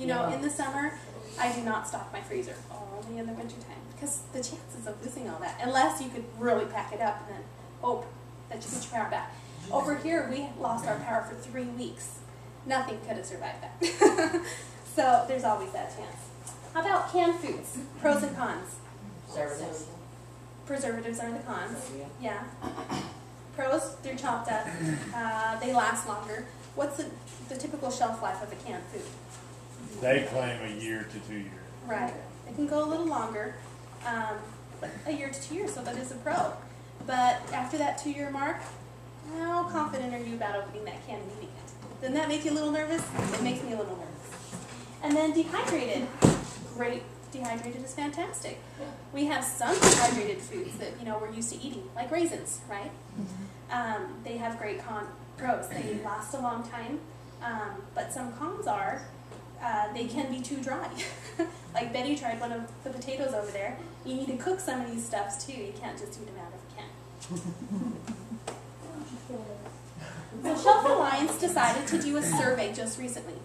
You know, in the summer, I do not stock my freezer, only in the wintertime, because the chances of losing all that, unless you could really pack it up and then hope that you get your power back. Over here, we lost our power for 3 weeks. Nothing could have survived that. So there's always that chance. How about canned foods? Pros and cons. Preservatives. Preservatives are the cons. Yeah. Pros, they're chopped up. They last longer. What's the typical shelf life of a canned food? They claim a year to 2 years. Right. It can go a little longer. A year to 2 years, so that is a pro. But after that 2-year mark, how confident are you about opening that can and eating it? Doesn't that make you a little nervous? It makes me a little nervous. And then dehydrated. Great. Dehydrated is fantastic. We have some dehydrated foods that, you know, we're used to eating, like raisins, right? They have great pros. They last a long time, but some cons are they can be too dry. Like Betty tried one of the potatoes over there. You need to cook some of these stuffs too. You can't just eat them out of a can. So Shelf Alliance decided to do a survey just recently.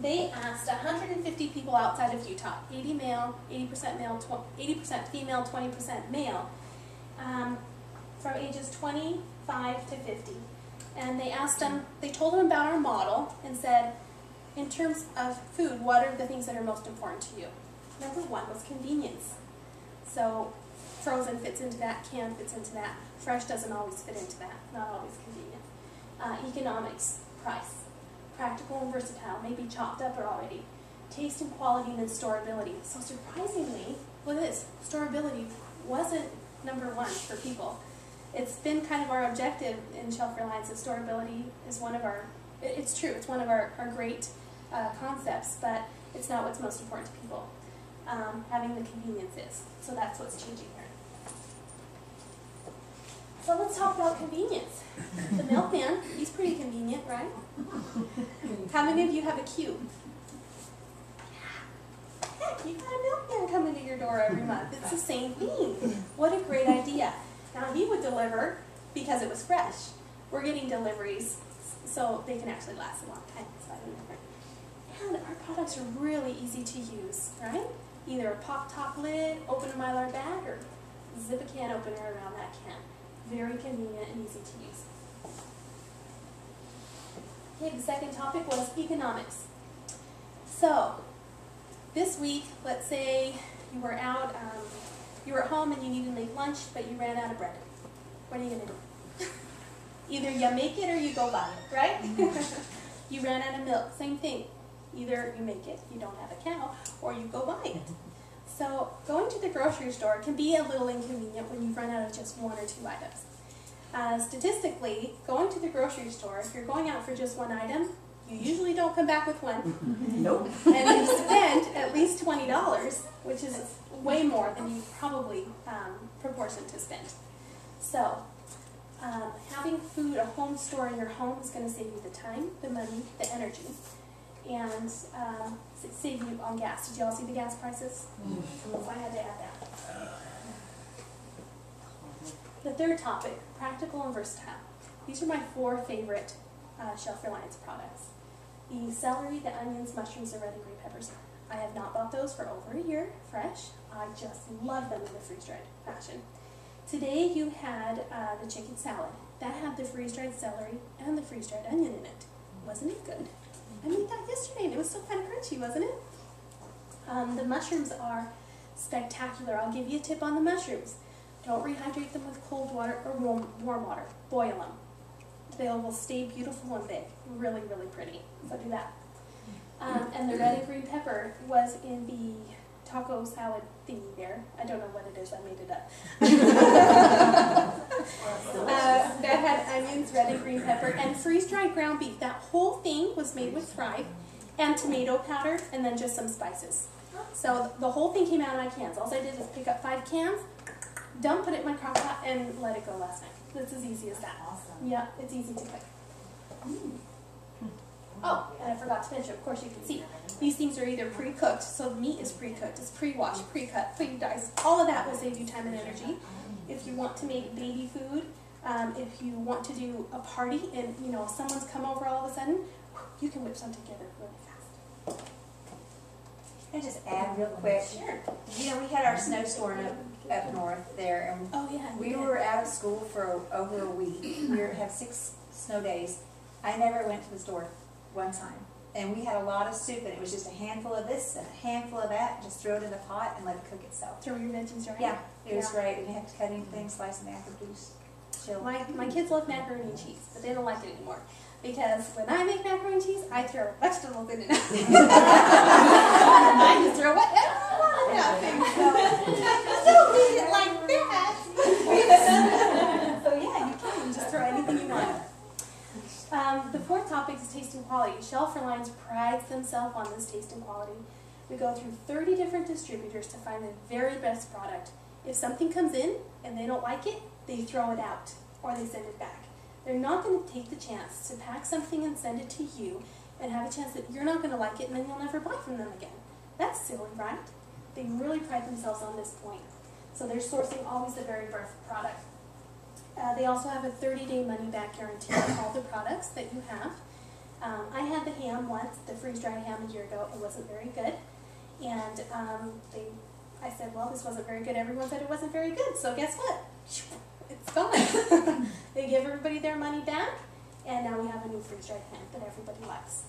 They asked 150 people outside of Utah, 80 male, 80% male, 80% female, 20% male, from ages 25 to 50. And they asked them, they told them about our model and said, in terms of food, what are the things that are most important to you? Number one was convenience. So frozen fits into that, canned fits into that, fresh doesn't always fit into that, not always convenient. Economics, price. Practical and versatile, maybe chopped up already. Taste and quality, and then storability. So surprisingly, look at this, storability wasn't number one for people. It's been kind of our objective in Shelf Reliance. Storability is one of our, it's true, it's one of our great concepts, but it's not what's most important to people. Having the convenience is. So that's what's changing here. So let's talk about convenience. The milkman, he's pretty convenient, right? How many of you have a queue? Heck, you got a milkman coming to your door every month. It's the same thing. What a great idea. Now he would deliver because it was fresh. We're getting deliveries so they can actually last a long time. And our products are really easy to use, right? Either a pop top lid, open a Mylar bag, or zip a can opener around that can. Very convenient and easy to use. Okay, the second topic was economics. So, this week, let's say you were out, you were at home and you needed to make lunch, but you ran out of bread. What are you going to do? Either you make it or you go buy it, right? You ran out of milk, same thing. Either you make it, you don't have a cow, or you go buy it. So going to the grocery store can be a little inconvenient when you run out of just 1 or 2 items. Statistically, going to the grocery store, if you're going out for just 1 item, you usually don't come back with one. Nope. And you spend at least $20, which is way more than you probably proportioned to spend. So having food, a home store in your home is going to save you the time, the money, the energy, and save you on gas. Did you all see the gas prices? I had to add that. The third topic, practical and versatile. These are my 4 favorite Shelf Reliance products. The celery, the onions, mushrooms, and red and green peppers. I have not bought those for over a year, fresh. I just love them in the freeze-dried fashion. Today you had the chicken salad. That had the freeze-dried celery and the freeze-dried onion in it. Wasn't it good? I made that yesterday and it was still kind of crunchy, wasn't it? The mushrooms are spectacular. I'll give you a tip on the mushrooms. Don't rehydrate them with cold water or warm water. Boil them. They will stay beautiful and big. Really, really pretty. So do that. And the red and green pepper was in the taco salad thingy there. I don't know what it is. I made it up. That had onions, red and green pepper, and freeze-dried ground beef. That whole thing was made with fry and tomato powder and then just some spices. So the whole thing came out of my cans. All I did was pick up 5 cans, put it in my crock pot, and let it go last night. It's as easy as that. Awesome. Yeah, it's easy to cook. Oh, and I forgot to mention, of course you can see, these things are either pre-cooked, so the meat is pre-cooked, it's pre-washed, pre-cut, pre-diced. All of that will save you time and energy. If you want to make baby food, if you want to do a party and, you know, someone's come over all of a sudden, you can whip some together really fast. Can I just add real quick? Sure. You know, we had our snowstorm up north there, and Oh, yeah. we were out of school for over a week. We had 6 snow days. I never went to the store one time. And we had a lot of soup, and it was just a handful of this and a handful of that. Just throw it in the pot and let it cook itself. Throw your veggies right? Yeah, it was great. We didn't have to cut anything, slice them after, just chill. My kids love macaroni and cheese, but they don't like it anymore. Because when I make macaroni and cheese, I throw vegetables in it. I just throw whatever I want out there. So, don't eat it like that. So yeah, you can just throw anything you want. The fourth topic is taste and quality. Shelf Reliance prides themselves on this taste and quality. We go through 30 different distributors to find the very best product. If something comes in and they don't like it, they throw it out or they send it back. They're not going to take the chance to pack something and send it to you and have a chance that you're not going to like it and then you'll never buy from them again. That's silly, right? They really pride themselves on this point. So they're sourcing always the very best product. They also have a 30-day money-back guarantee on all the products that you have. I had the ham once, the freeze-dried ham a year ago. It wasn't very good. And I said, well, this wasn't very good. Everyone said it wasn't very good. So guess what? It's gone. They give everybody their money back. And now we have a new freeze-dried ham that everybody likes.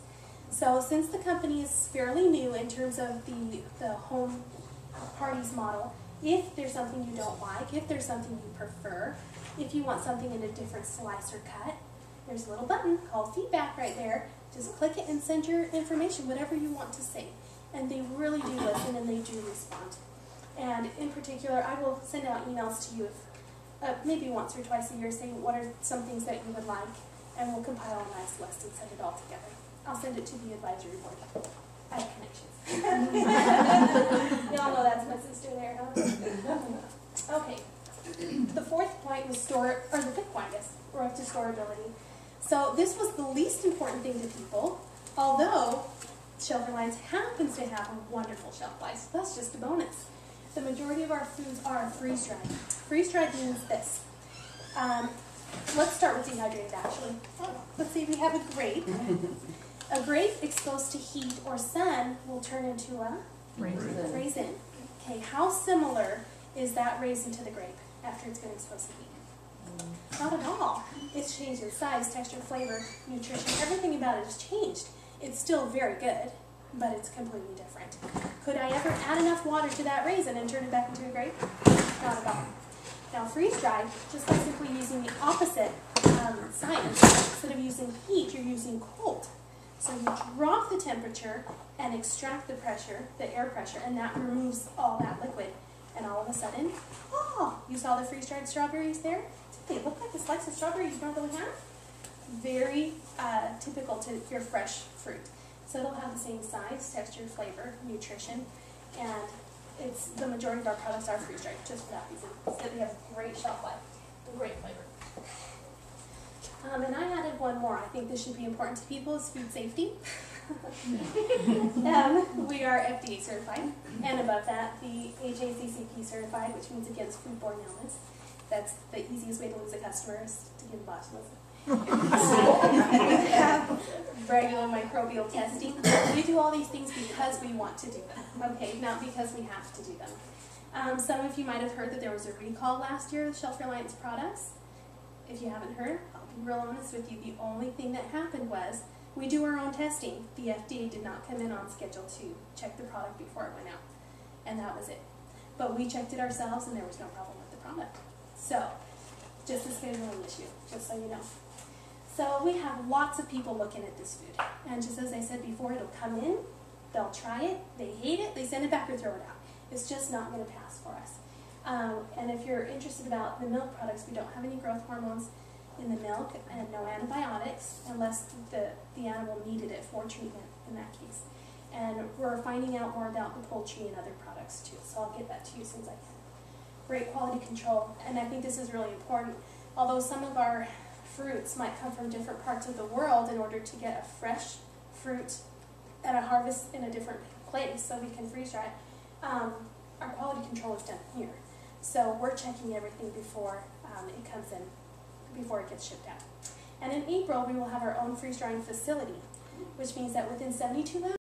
So since the company is fairly new in terms of the home parties model, if there's something you don't like, if there's something you prefer, if you want something in a different slice or cut, there's a little button called feedback right there. Just click it and send your information, whatever you want to say. And they really do listen and they do respond. And in particular, I will send out emails to you maybe once or twice a year saying what are some things that you would like, and we'll compile a nice list and send it all together. I'll send it to the advisory board. I have connections. Y'all know that's my sister there, huh? Okay. The fourth point was the fifth point, I guess, we're up to storability. So this was the least important thing to people, although Shelf Reliance happens to have a wonderful shelf life, so that's just a bonus. The majority of our foods are freeze-dried. Freeze-dried means this. Let's start with dehydrated, actually. Let's say we have a grape. A grape exposed to heat or sun will turn into a raisin. Okay, how similar is that raisin to the grape after it's been exposed to heat? Not at all. It's changed in size, texture, flavor, nutrition. Everything about it has changed. It's still very good, but it's completely different. Could I ever add enough water to that raisin and turn it back into a grape? Not at all. Now freeze-dried, just by simply using the opposite science, instead of using heat, you're using cold. So you drop the temperature and extract the pressure, the air pressure, and that removes all that liquid. And all of a sudden, oh, you saw the freeze-dried strawberries there? Did they look like a slice of strawberries you normally have? Very typical to your fresh fruit. So it'll have the same size, texture, flavor, nutrition, and the majority of our products are freeze-dried just for that reason. So they have great shelf life, great flavor. And I added one more. I think this should be important to people, is food safety. We are FDA certified, and above that, the HACCP certified, which means against foodborne illness. That's the easiest way to lose a customer, is to give botulism. We have regular microbial testing. We do all these things because we want to do them, okay, not because we have to do them. Some of you might have heard that there was a recall last year of Shelf Reliance products. If you haven't heard, I'll be real honest with you. The only thing that happened was we do our own testing. The FDA did not come in on schedule to check the product before it went out, and that was it. But we checked it ourselves, and there was no problem with the product. So, just a scheduling issue, just so you know. So we have lots of people looking at this food, and just as I said before, it'll come in, they'll try it, they hate it, they send it back or throw it out. It's just not going to pass for us. And if you're interested about the milk products, we don't have any growth hormones in the milk and no antibiotics unless the animal needed it for treatment in that case. And we're finding out more about the poultry and other products too, so I'll get that to you as soon as I can. Great quality control, and I think this is really important. Although some of our fruits might come from different parts of the world, in order to get a fresh fruit at a harvest in a different place so we can freeze dry it, our quality control is done here. So we're checking everything before it comes in, before it gets shipped out. And in April, we will have our own freeze drying facility, which means that within 72 hours,